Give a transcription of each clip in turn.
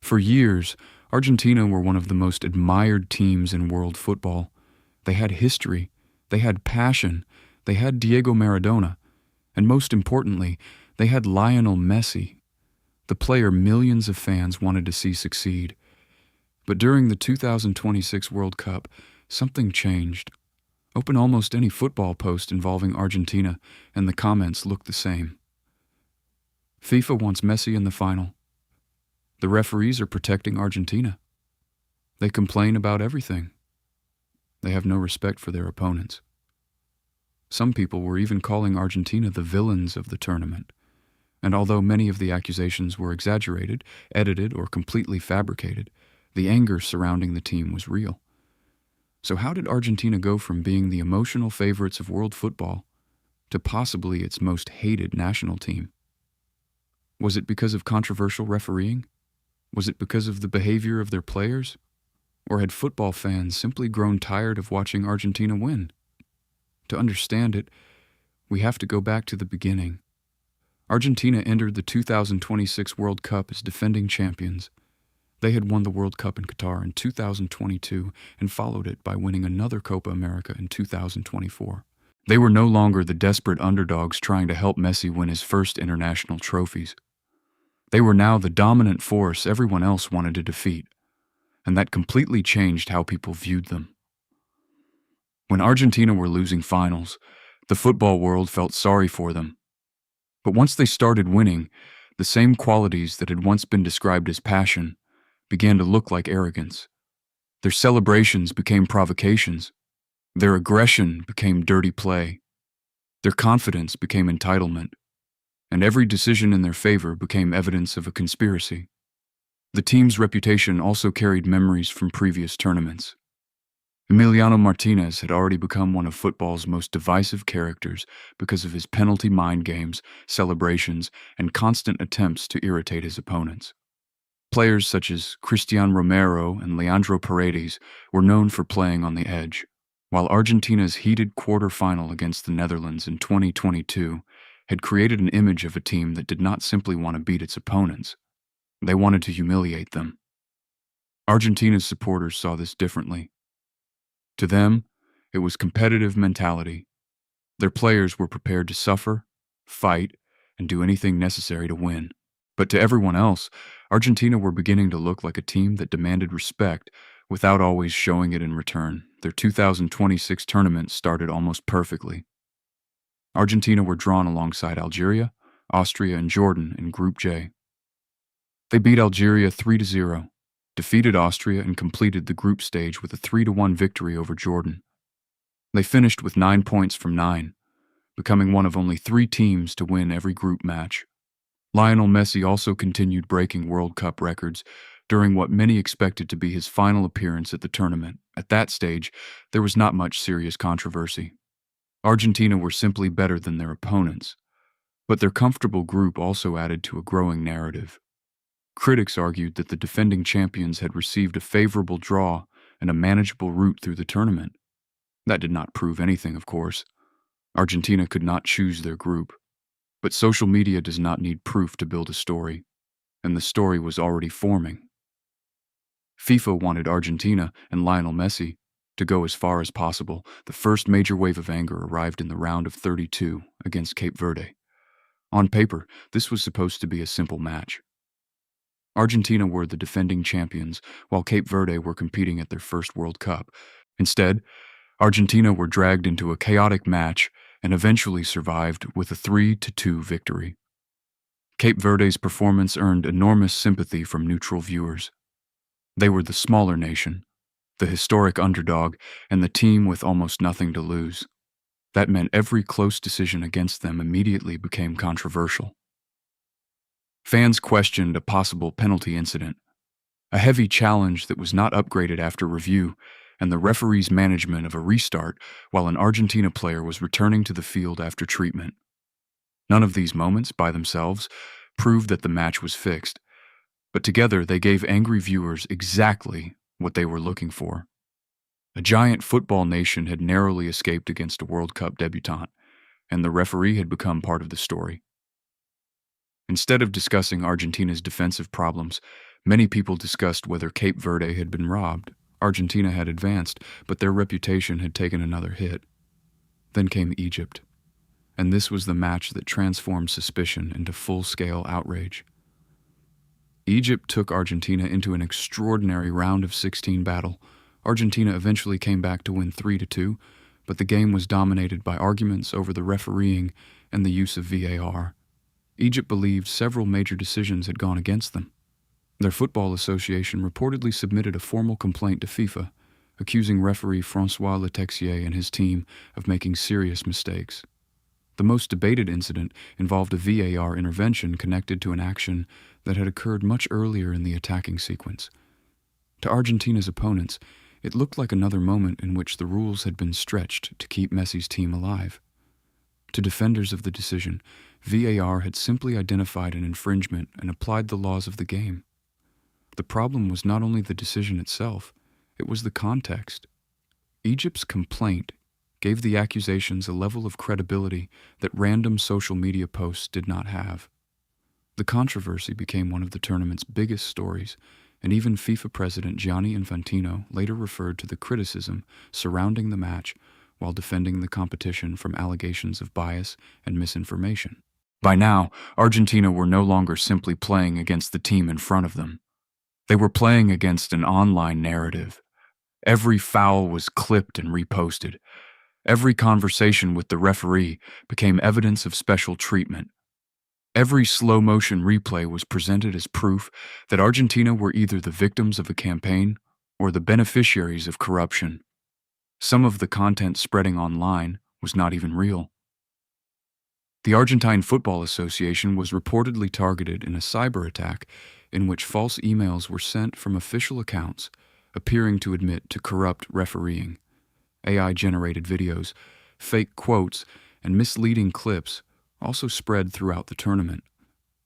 For years, Argentina were one of the most admired teams in world football. They had history, they had passion, they had Diego Maradona, and most importantly, they had Lionel Messi, the player millions of fans wanted to see succeed. But during the 2026 World Cup, something changed. Open almost any football post involving Argentina, and the comments look the same. FIFA wants Messi in the final. The referees are protecting Argentina. They complain about everything. They have no respect for their opponents. Some people were even calling Argentina the villains of the tournament. And although many of the accusations were exaggerated, edited, or completely fabricated, the anger surrounding the team was real. So how did Argentina go from being the emotional favorites of world football to possibly its most hated national team? Was it because of controversial refereeing? Was it because of the behavior of their players? Or had football fans simply grown tired of watching Argentina win? To understand it, we have to go back to the beginning. Argentina entered the 2026 World Cup as defending champions. They had won the World Cup in Qatar in 2022 and followed it by winning another Copa America in 2024. They were no longer the desperate underdogs trying to help Messi win his first international trophies. They were now the dominant force everyone else wanted to defeat, and that completely changed how people viewed them. When Argentina were losing finals, the football world felt sorry for them. But once they started winning, the same qualities that had once been described as passion began to look like arrogance. Their celebrations became provocations. Their aggression became dirty play. Their confidence became entitlement. And every decision in their favor became evidence of a conspiracy. The team's reputation also carried memories from previous tournaments. Emiliano Martinez had already become one of football's most divisive characters because of his penalty mind games, celebrations, and constant attempts to irritate his opponents. Players such as Cristian Romero and Leandro Paredes were known for playing on the edge, while Argentina's heated quarter-final against the Netherlands in 2022 had created an image of a team that did not simply want to beat its opponents. They wanted to humiliate them. Argentina's supporters saw this differently. To them, it was competitive mentality. Their players were prepared to suffer, fight, and do anything necessary to win. But to everyone else, Argentina were beginning to look like a team that demanded respect without always showing it in return. Their 2026 tournament started almost perfectly. Argentina were drawn alongside Algeria, Austria, and Jordan in Group J. They beat Algeria 3-0, defeated Austria, and completed the group stage with a 3-1 victory over Jordan. They finished with 9 points from 9, becoming one of only 3 teams to win every group match. Lionel Messi also continued breaking World Cup records during what many expected to be his final appearance at the tournament. At that stage, there was not much serious controversy. Argentina were simply better than their opponents, but their comfortable group also added to a growing narrative. Critics argued that the defending champions had received a favorable draw and a manageable route through the tournament. That did not prove anything, of course. Argentina could not choose their group. But social media does not need proof to build a story, and the story was already forming. FIFA wanted Argentina and Lionel Messi to go as far as possible. The first major wave of anger arrived in the round of 32 against Cape Verde. On paper, this was supposed to be a simple match. Argentina were the defending champions, while Cape Verde were competing at their first World Cup. Instead, Argentina were dragged into a chaotic match and eventually survived with a 3-2 victory. Cape Verde's performance earned enormous sympathy from neutral viewers. They were the smaller nation, the historic underdog, and the team with almost nothing to lose. That meant every close decision against them immediately became controversial. Fans questioned a possible penalty incident, a heavy challenge that was not upgraded after review, and the referee's management of a restart while an Argentina player was returning to the field after treatment. None of these moments, by themselves, proved that the match was fixed, but together they gave angry viewers exactly what they were looking for. A giant football nation had narrowly escaped against a World Cup debutant, and the referee had become part of the story. Instead of discussing Argentina's defensive problems, Many people discussed whether Cape Verde had been robbed. Argentina had advanced, but their reputation had taken another hit. Then came Egypt, and this was the match that transformed suspicion into full-scale outrage. Egypt took Argentina into an extraordinary round of 16 battle. Argentina eventually came back to win 3-2, but the game was dominated by arguments over the refereeing and the use of VAR. Egypt believed several major decisions had gone against them. Their football association reportedly submitted a formal complaint to FIFA, accusing referee François Letexier and his team of making serious mistakes. The most debated incident involved a VAR intervention connected to an action that had occurred much earlier in the attacking sequence. To Argentina's opponents, it looked like another moment in which the rules had been stretched to keep Messi's team alive. To defenders of the decision, VAR had simply identified an infringement and applied the laws of the game. The problem was not only the decision itself, it was the context. Egypt's complaint gave the accusations a level of credibility that random social media posts did not have. The controversy became one of the tournament's biggest stories, and even FIFA President Gianni Infantino later referred to the criticism surrounding the match while defending the competition from allegations of bias and misinformation. By now, Argentina were no longer simply playing against the team in front of them. They were playing against an online narrative. Every foul was clipped and reposted. Every conversation with the referee became evidence of special treatment. Every slow-motion replay was presented as proof that Argentina were either the victims of a campaign or the beneficiaries of corruption. Some of the content spreading online was not even real. The Argentine Football Association was reportedly targeted in a cyber attack in which false emails were sent from official accounts appearing to admit to corrupt refereeing. AI-generated videos, fake quotes, and misleading clips also spread throughout the tournament.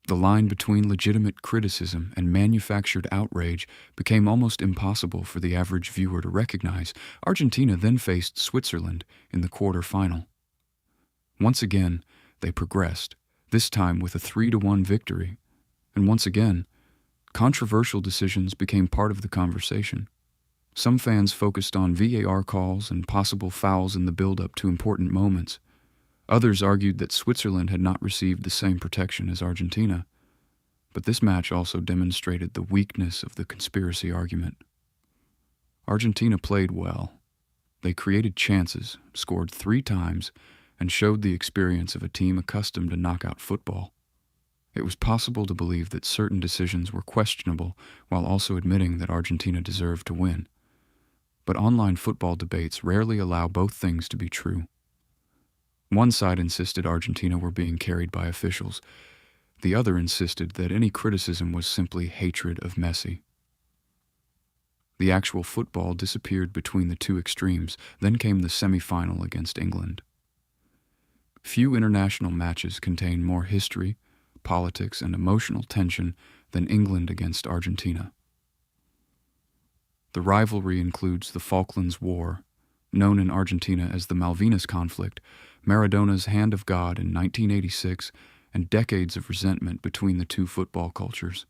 The line between legitimate criticism and manufactured outrage became almost impossible for the average viewer to recognize. Argentina then faced Switzerland in the quarter-final. Once again, they progressed, this time with a 3-1 victory. And once again, controversial decisions became part of the conversation. Some fans focused on VAR calls and possible fouls in the build-up to important moments. Others argued that Switzerland had not received the same protection as Argentina. But this match also demonstrated the weakness of the conspiracy argument. Argentina played well. They created chances, scored 3 times, and showed the experience of a team accustomed to knockout football. It was possible to believe that certain decisions were questionable while also admitting that Argentina deserved to win. But online football debates rarely allow both things to be true. One side insisted Argentina were being carried by officials. The other insisted that any criticism was simply hatred of Messi. The actual football disappeared between the two extremes. Then came the semi-final against England. Few international matches contain more history, politics, and emotional tension than England against Argentina. The rivalry includes the Falklands War, known in Argentina as the Malvinas conflict, Maradona's Hand of God in 1986, and decades of resentment between the two football cultures.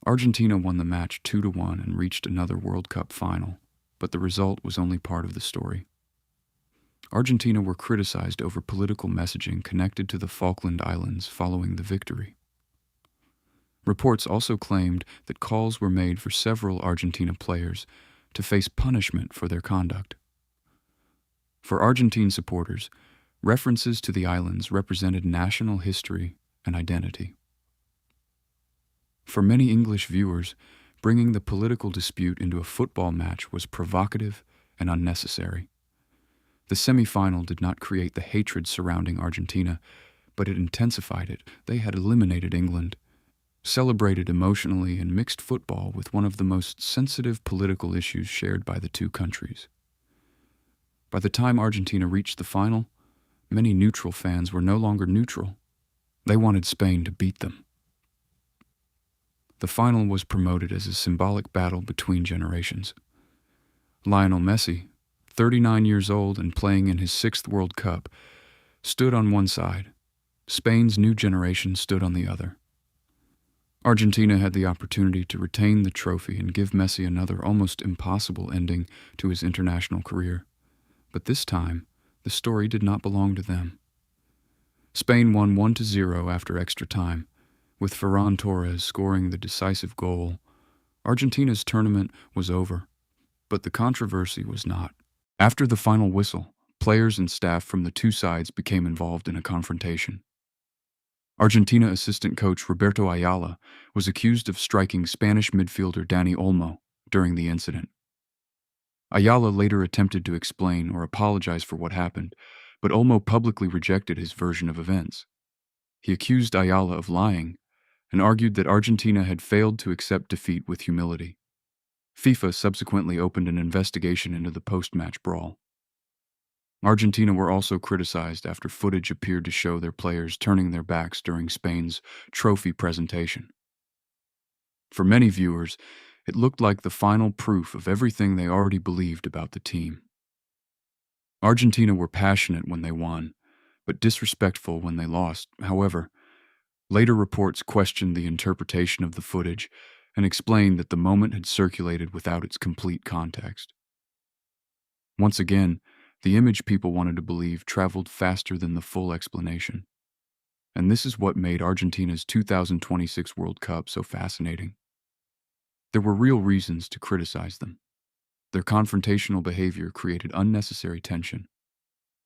Argentina won the match 2-1 and reached another World Cup final, but the result was only part of the story. Argentina were criticized over political messaging connected to the Falkland Islands following the victory. Reports also claimed that calls were made for several Argentina players to face punishment for their conduct. For Argentine supporters, references to the islands represented national history and identity. For many English viewers, bringing the political dispute into a football match was provocative and unnecessary. The semi-final did not create the hatred surrounding Argentina, but it intensified it. They had eliminated England, celebrated emotionally, and mixed football with one of the most sensitive political issues shared by the two countries. By the time Argentina reached the final, many neutral fans were no longer neutral. They wanted Spain to beat them. The final was promoted as a symbolic battle between generations. Lionel Messi, 39 years old and playing in his 6th World Cup, stood on one side. Spain's new generation stood on the other. Argentina had the opportunity to retain the trophy and give Messi another almost impossible ending to his international career. But this time, the story did not belong to them. Spain won 1-0 after extra time, with Ferran Torres scoring the decisive goal. Argentina's tournament was over, but the controversy was not. After the final whistle, players and staff from the two sides became involved in a confrontation. Argentina assistant coach Roberto Ayala was accused of striking Spanish midfielder Dani Olmo during the incident. Ayala later attempted to explain or apologize for what happened, but Olmo publicly rejected his version of events. He accused Ayala of lying and argued that Argentina had failed to accept defeat with humility. FIFA subsequently opened an investigation into the post-match brawl. Argentina were also criticized after footage appeared to show their players turning their backs during Spain's trophy presentation. For many viewers, it looked like the final proof of everything they already believed about the team. Argentina were passionate when they won, but disrespectful when they lost. However, later reports questioned the interpretation of the footage and explained that the moment had circulated without its complete context. Once again, the image people wanted to believe traveled faster than the full explanation. And this is what made Argentina's 2026 World Cup so fascinating. There were real reasons to criticize them. Their confrontational behavior created unnecessary tension.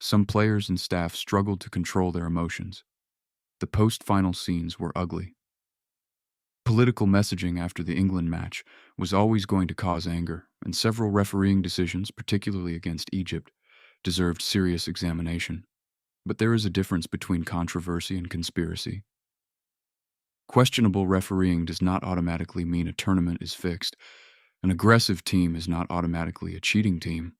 Some players and staff struggled to control their emotions. The post-final scenes were ugly. Political messaging after the England match was always going to cause anger, and several refereeing decisions, particularly against Egypt, deserved serious examination. But there is a difference between controversy and conspiracy. Questionable refereeing does not automatically mean a tournament is fixed. An aggressive team is not automatically a cheating team.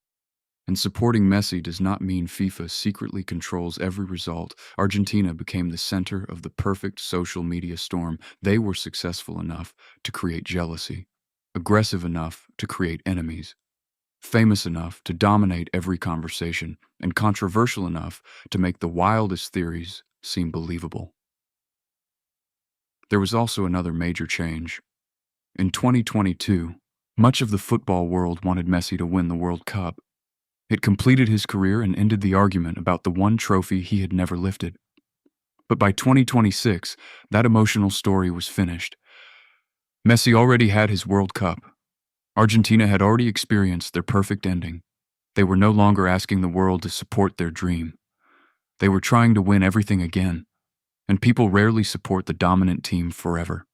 And supporting Messi does not mean FIFA secretly controls every result. Argentina became the center of the perfect social media storm. They were successful enough to create jealousy, aggressive enough to create enemies, famous enough to dominate every conversation, and controversial enough to make the wildest theories seem believable. There was also another major change. In 2022, much of the football world wanted Messi to win the World Cup. It completed his career and ended the argument about the one trophy he had never lifted. But by 2026, that emotional story was finished. Messi already had his World Cup. Argentina had already experienced their perfect ending. They were no longer asking the world to support their dream. They were trying to win everything again, and people rarely support the dominant team forever.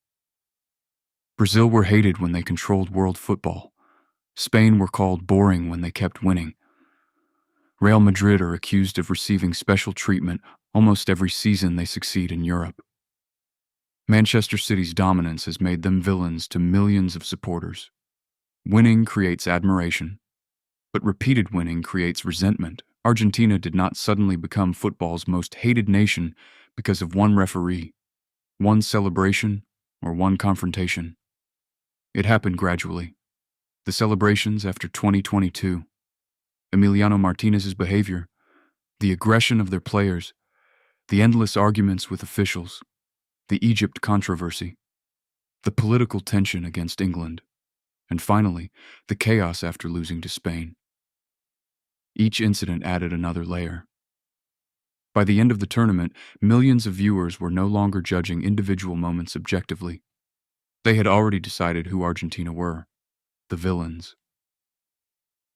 Brazil were hated when they controlled world football. Spain were called boring when they kept winning. Real Madrid are accused of receiving special treatment almost every season they succeed in Europe. Manchester City's dominance has made them villains to millions of supporters. Winning creates admiration, but repeated winning creates resentment. Argentina did not suddenly become football's most hated nation because of one referee, one celebration, or one confrontation. It happened gradually. The celebrations after 2022, Emiliano Martinez's behavior, the aggression of their players, the endless arguments with officials, the Egypt controversy, the political tension against England, and finally, the chaos after losing to Spain. Each incident added another layer. By the end of the tournament, millions of viewers were no longer judging individual moments objectively. They had already decided who Argentina were, the villains.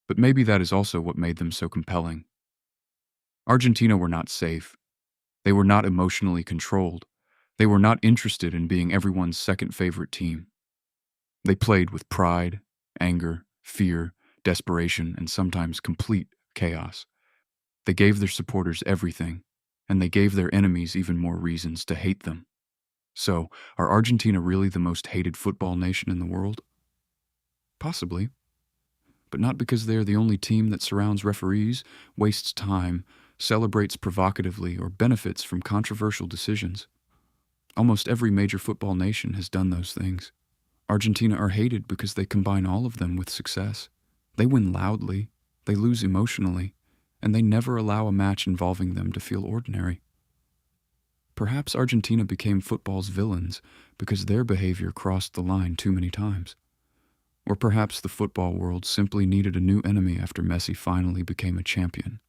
But maybe that is also what made them so compelling. Argentina were not safe. They were not emotionally controlled. They were not interested in being everyone's second favorite team. They played with pride, anger, fear, desperation, and sometimes complete chaos. They gave their supporters everything, and they gave their enemies even more reasons to hate them. So, are Argentina really the most hated football nation in the world? Possibly. But not because they are the only team that surrounds referees, wastes time, celebrates provocatively, or benefits from controversial decisions. Almost every major football nation has done those things. Argentina are hated because they combine all of them with success. They win loudly, they lose emotionally, and they never allow a match involving them to feel ordinary. Perhaps Argentina became football's villains because their behavior crossed the line too many times. Or perhaps the football world simply needed a new enemy after Messi finally became a champion.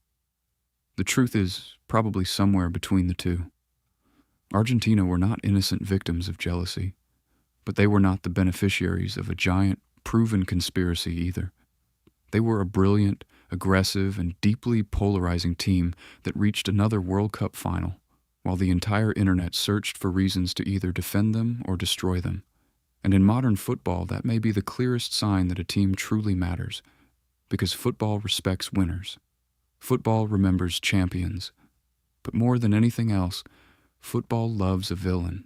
The truth is probably somewhere between the two. Argentina were not innocent victims of jealousy, but they were not the beneficiaries of a giant, proven conspiracy either. They were a brilliant, aggressive, and deeply polarizing team that reached another World Cup final, while the entire internet searched for reasons to either defend them or destroy them. And in modern football, that may be the clearest sign that a team truly matters, because football respects winners. Football remembers champions. But more than anything else, football loves a villain.